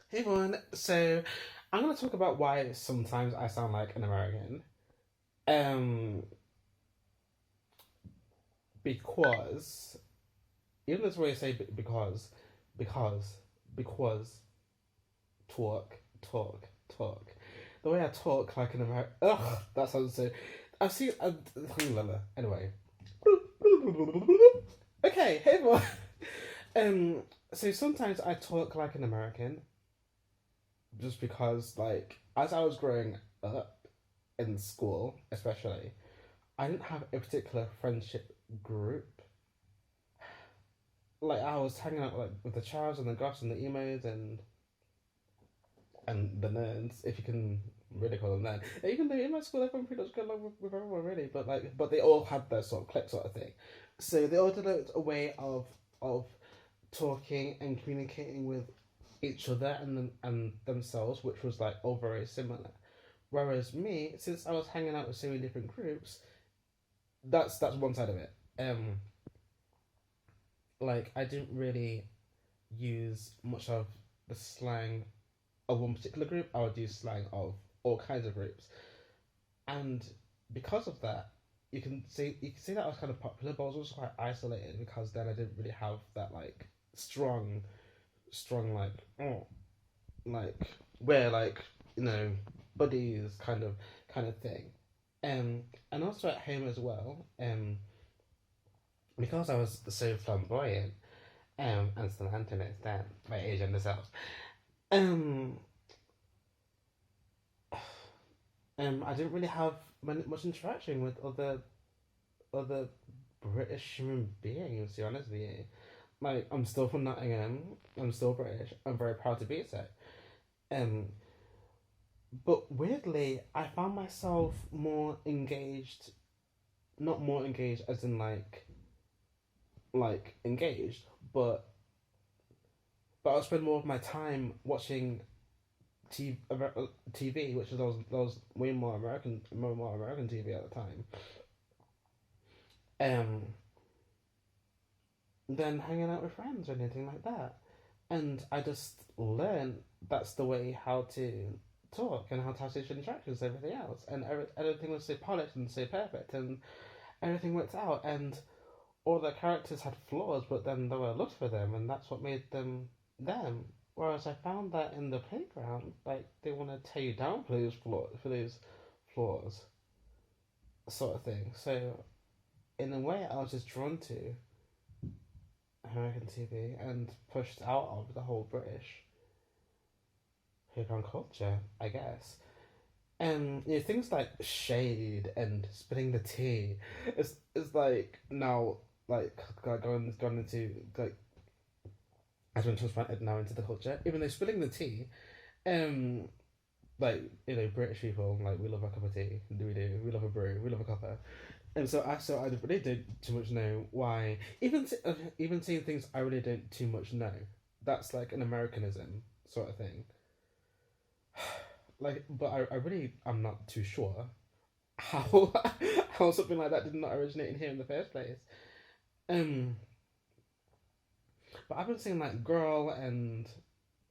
Hey everyone, so I'm gonna talk about why sometimes I sound like an American. Um, because even this way I say because, because talk. The way I talk like an American. Ugh, that sounds so. I've seen. Anyway. Okay, hey everyone. Um, so sometimes I talk like an American, just because, like, as I was growing up in school, especially, I didn't have a particular friendship group. Like I was hanging out like with the Chavs and the Goths and the emos and the nerds, if you can really call them that. And even though in my school everyone pretty much got along with everyone really, but they all had their sort of clique sort of thing. So they all developed a way of talking and communicating with each other and themselves, which was like all very similar. Whereas me, since I was hanging out with so many different groups, that's one side of it. Like I didn't really use much of the slang of one particular group. I would use slang of all kinds of groups, and because of that, you can see that I was kind of popular, but I was also quite isolated because then I didn't really have that like strong like where like you know buddies kind of thing. And also at home as well. Because I was so flamboyant. And Samantha knows that my age and self. Um, I didn't really have much interaction with other British human beings. To be honest with you, like I'm still from Nottingham. I'm still British. I'm very proud to be so. Um, but weirdly, I found myself more engaged. Not more engaged as in like engaged, but I'll spend more of my time watching TV, which was those way more American TV at the time. Um, than hanging out with friends or anything like that. And I just learned that's the way how to talk and how to have social interactions and everything else. And everything was so polished and so perfect, and everything worked out. And all the characters had flaws, but then there were love for them, and that's what made them them. Whereas I found that in the playground, like they want to tear you down for those flaws, sort of thing. So in a way, I was just drawn to American TV and pushed out of the whole British hip-hop culture, I guess. And things like shade and spilling the tea, it's like now like going into like as been transplanted now into the culture. Even though spilling the tea, um, like British people like we love a cup of tea. Do we love a brew? We love a cuppa. And so I really don't too much know why. Even seeing things I really don't too much know. That's like an Americanism sort of thing. Like, but I really I'm not too sure how how something like that did not originate in here in the first place. Um, but I've been seeing like girl and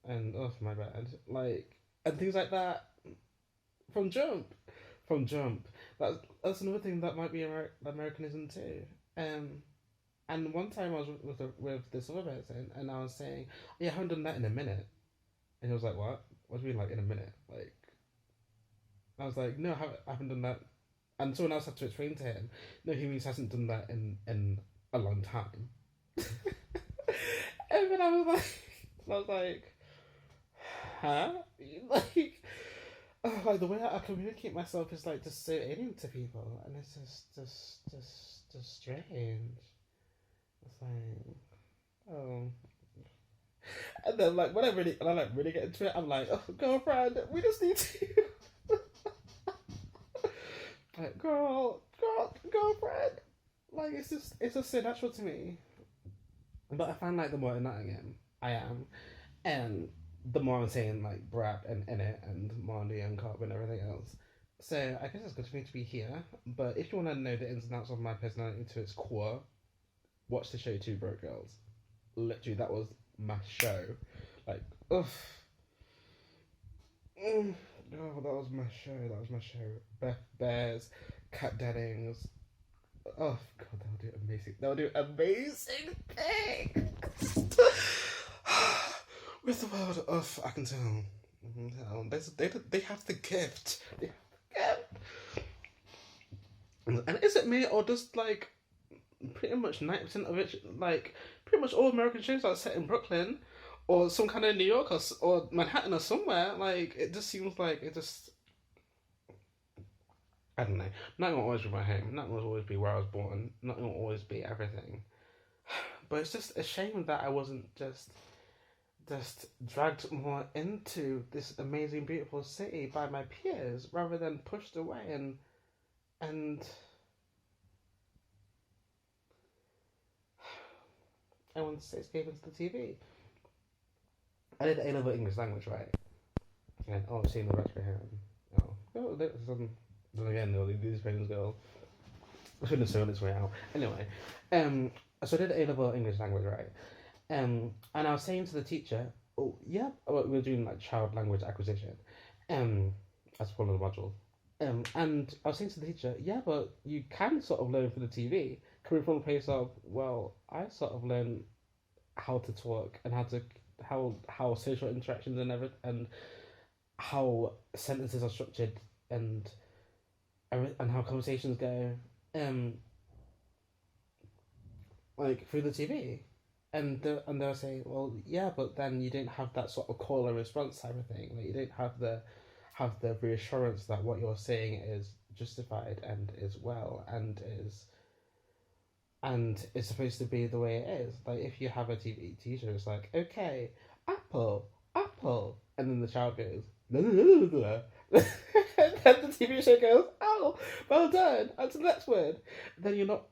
oh my bad like and things like that from Jump, from Jump. That's another thing that might be Americanism too. Um, and one time I was with this other person, and I was saying, "Yeah, I haven't done that in a minute," and he was like, "What? What do you mean, like in a minute?" Like I was like, "No, I haven't done that." And someone else had to explain to him, "No, he means he hasn't done that in a long time." And then I was like, "Huh?" Like, oh, like the way I communicate myself is like just so alien to people, and it's just strange. It's like, oh. And then like when I like really get into it, I'm like, oh girlfriend, we just need to like girlfriend. Like it's just so natural to me. But I find like the more in Nottingham I am, and the more I'm saying like Brad and Innit and Marley and Cobb and everything else. So I guess it's good for me to be here. But if you want to know the ins and outs of my personality to its core, watch the show Two Broke Girls. Literally, that was my show. Like, oof. Oh, that was my show. That was my show. Beth Bears, Kat Dennings. Oh god, they'll do amazing. They'll do amazing things with the world of I can tell. They have the gift. They have the gift. And is it me or just like pretty much 90% of it, like pretty much all American shows are set in Brooklyn or some kind of New York or Manhattan or somewhere. Like it just seems like it just. I don't know. Nothing will always be my home. Nothing will always be where I was born. Nothing will always be everything. But it's just a shame that I wasn't just dragged more into this amazing, beautiful city by my peers rather than pushed away and I wanted to escape into the TV. I did A level English language, right? And seeing the retro here. Then again, these friends go. I shouldn't have shown its way out. Anyway, so I did A level English language, right? And I was saying to the teacher, oh yeah, we were doing like child language acquisition, as one of the modules. And I was saying to the teacher, yeah, but you can sort of learn from the TV, coming from a place of, well, I sort of learn how to talk and how social interactions and how sentences are structured and how conversations go, like through the TV. And they'll say, well, yeah, but then you don't have that sort of call and response type of thing. Like you don't have the reassurance that what you're saying is justified and is well and it's supposed to be the way it is. Like if you have a TV teacher, it's like, okay, apple, apple, and then the child goes, la, la, la, la, la. Then the TV show goes, oh, well done, on to the next word. Then you're not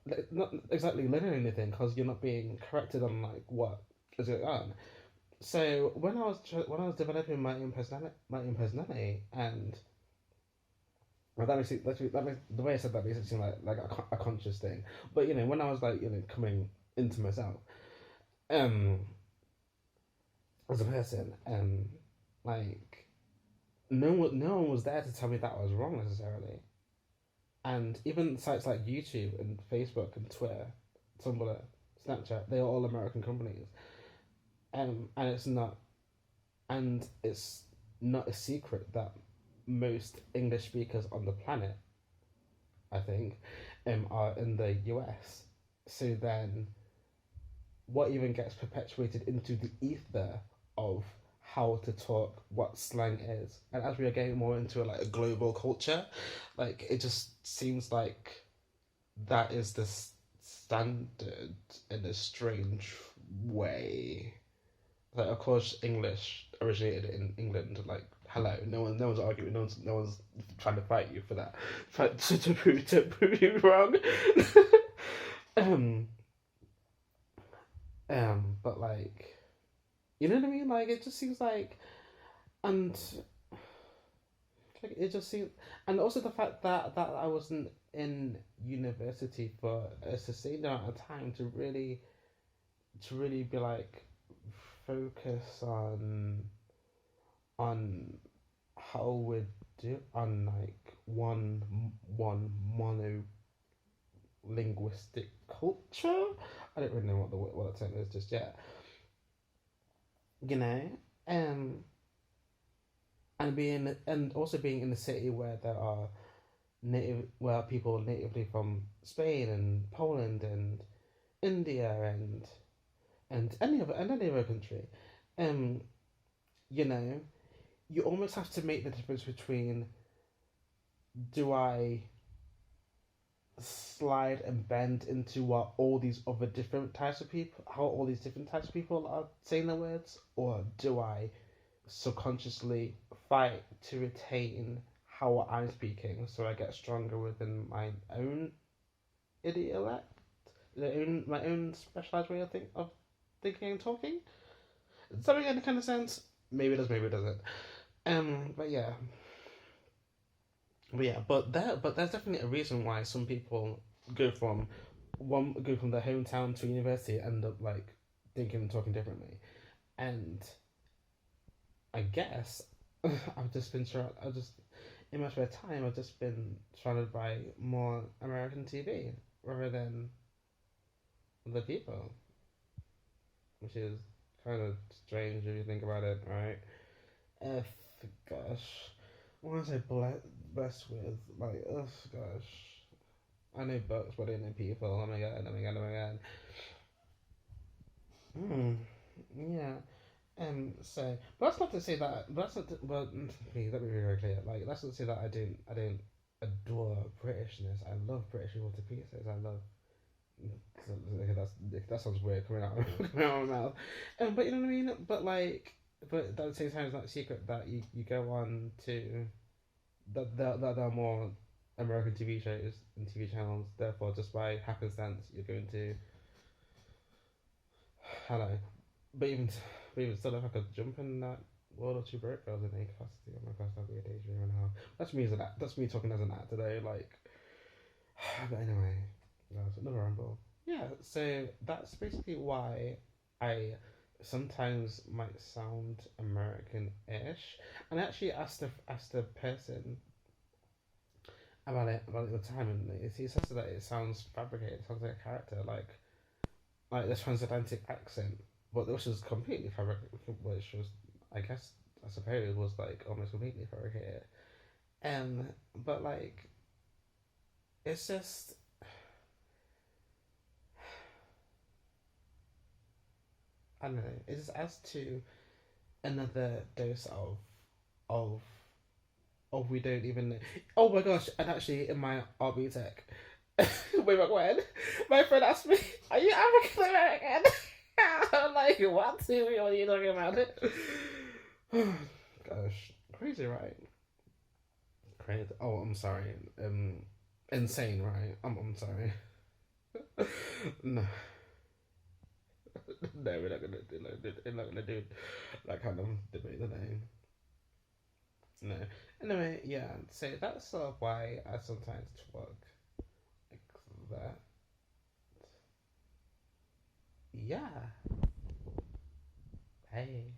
exactly learning anything because you're not being corrected on like what is going on. So when I was developing my own personality, and well, that makes the way I said that makes it seem like a conscious thing. But when I was like coming into myself, um, as a person, like no one was there to tell me that I was wrong necessarily. And even sites like YouTube and Facebook and Twitter, Tumblr, Snapchat, they are all American companies. And it's not a secret that most English speakers on the planet, I think, are in the US. So then, what even gets perpetuated into the ether of how to talk, what slang is, and as we are getting more into a global culture, like it just seems like that is the standard in a strange way. Like, of course, English originated in England. Like, hello, no one's arguing. No one's trying to fight you for that. To prove you wrong. um, but like, you know what I mean? Like, it just seems like, and like, it just seems, and also the fact that I wasn't in university for a sustained amount of time to really be like focus on how we do on like one monolinguistic culture. I don't really know what the term is just yet. You know, and also being in a city where there are people natively from Spain and Poland and India and any other country, um, you know, you almost have to make the difference between do I slide and bend into what all these other different types of people, how all these different types of people are saying their words, or do I subconsciously fight to retain how I'm speaking so I get stronger within my own idiolect, my own specialized way of thinking and talking. Does that make any kind of sense? Maybe it does, maybe it doesn't. But yeah. But there's definitely a reason why some people go from their hometown to university and end up like thinking and talking differently. And I guess I've just been I've just in my spare time I've just been surrounded by more American TV rather than other people, which is kind of strange if you think about it, right? If gosh, what was I blessed with? Like, oh gosh, I know books, but I don't know people. Oh my god! Oh my god! Oh my god! Hmm. Yeah. So, but that's not to say that. But that's not. To, but please let me be very clear. Like, that's not to say that I don't adore Britishness. I love British people to pieces. I love. Okay, that sounds weird coming out coming out of my mouth. But you know what I mean. But like, but at the same time, it's not a secret that you go on to that there are more American TV shows and TV channels. Therefore, just by happenstance, you're going to hello. But even but even still, if I could jump in that world or two broke girls in any capacity, oh my gosh, that'd be a daydream and a half. That's me as an act. That's me talking as an actor today. Like, but anyway, that's another ramble. Yeah, so that's basically why I sometimes might sound American-ish. And I actually asked the person about it at the time, and he says that it sounds fabricated. It sounds like a character, like the transatlantic accent, but which was completely fabricated. Which was, I guess, I suppose, was like almost completely fabricated. But like, it's just I don't know. It just adds to another dose of we don't even know. Oh my gosh! And actually, in my RB Tech, way back when, my friend asked me, "Are you African American?" I'm like, "What? What are you talking about?" It. Gosh, crazy, right? Crazy. Oh, I'm sorry. Insane, right? I'm sorry. No, no, we're not gonna do. We're not gonna do that kind of debate today. No. Anyway, yeah. So that's sort of why I sometimes talk like that. Yeah. Hey.